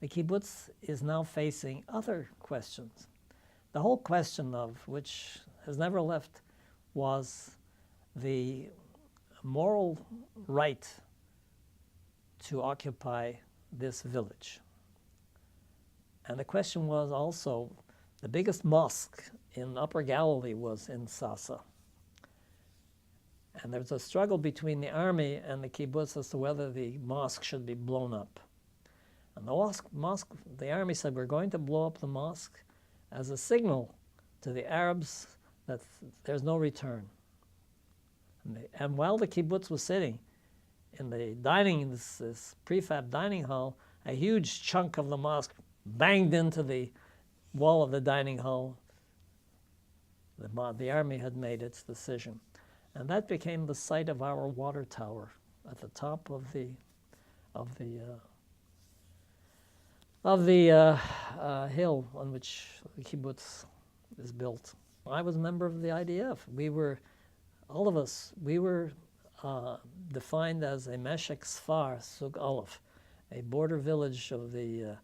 the kibbutz is now facing other questions. The whole question of which has never left was the moral right to occupy this village. And the question was also, the biggest mosque in Upper Galilee was in Sasa. And there's a struggle between the army and the kibbutz as to whether the mosque should be blown up. And the army said, we're going to blow up the mosque as a signal to the Arabs that there's no return. And while the kibbutz was sitting in the this prefab dining hall, a huge chunk of the mosque banged into the wall of the dining hall. The army had made its decision. And that became the site of our water tower at the top of the hill on which the kibbutz is built. I was a member of the IDF. All of us, we were defined as a Meshek Sfar, Sug Aleph, a border village of the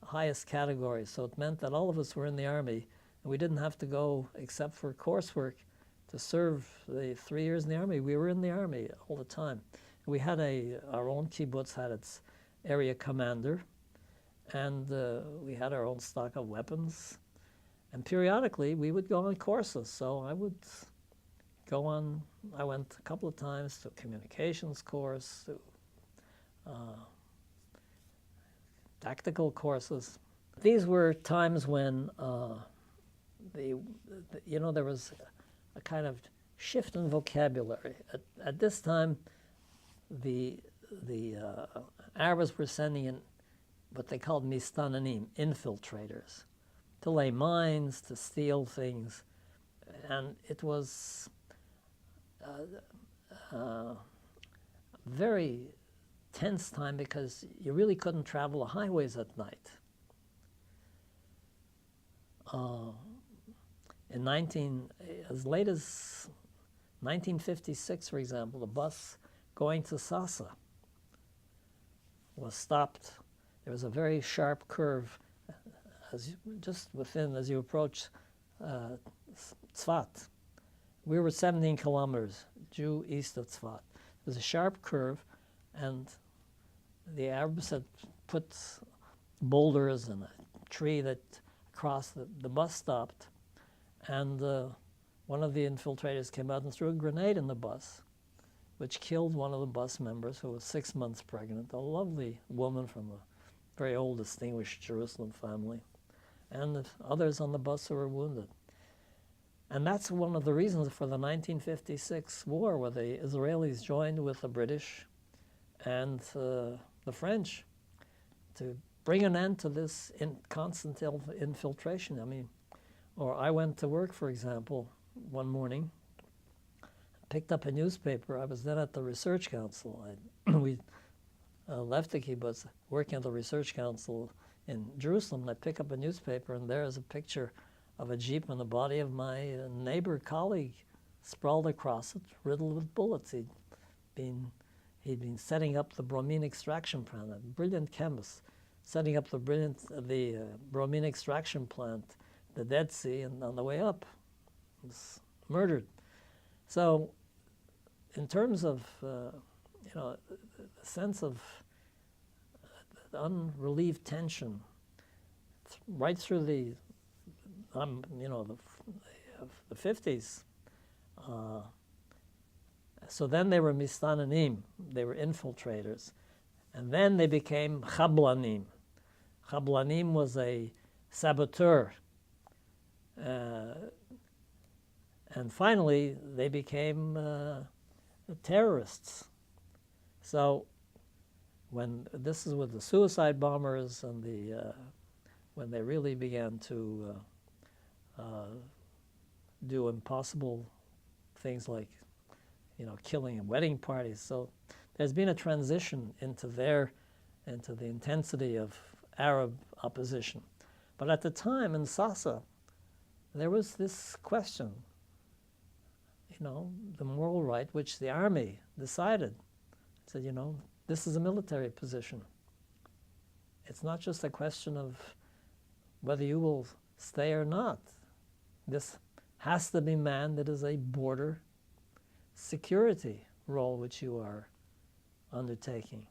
highest category. So it meant that all of us were in the army, and we didn't have to go, except for coursework, to serve the 3 years in the army. We were in the army all the time. We had our own kibbutz had its area commander, and we had our own stock of weapons. And periodically, we would go on courses. So I went a couple of times to a communications course, to tactical courses. These were times when there was a kind of shift in vocabulary. At this time, the Arabs were sending in what they called mistananim, infiltrators, to lay mines, to steal things. And it was a very tense time because you really couldn't travel the highways at night. As late as 1956, for example, the bus going to Sasa was stopped. There was a very sharp curve as you approach Tzfat. We were 17 kilometers due east of Tzfat. There was a sharp curve, and the Arabs had put boulders and a tree that across the bus stopped, and one of the infiltrators came out and threw a grenade in the bus, which killed one of the bus members who was 6 months pregnant, a lovely woman from a very old, distinguished Jerusalem family, and others on the bus who were wounded. And that's one of the reasons for the 1956 war, where the Israelis joined with the British and the French to bring an end to this constant infiltration. I went to work, for example, one morning, picked up a newspaper. I was then at the Research Council. We left the kibbutz, working at the Research Council in Jerusalem, and I pick up a newspaper, and there is a picture of a jeep and the body of my neighbor colleague sprawled across it, riddled with bullets. He'd been setting up the bromine extraction plant, a brilliant chemist, setting up the bromine extraction plant, the Dead Sea, and on the way up, was murdered. So, in terms of the sense of the unrelieved tension right through the 50s. So then they were mistananim, they were infiltrators. And then they became chablanim. Chablanim was a saboteur. And finally, they became terrorists. So this is with the suicide bombers and when they really began to do impossible things like, killing and wedding parties. So there's been a transition into the intensity of Arab opposition. But at the time in Sasa, there was this question, the moral right, which the army decided. Said, this is a military position. it's not just a question of whether you will stay or not. This has to be manned. It is a border security role which you are undertaking.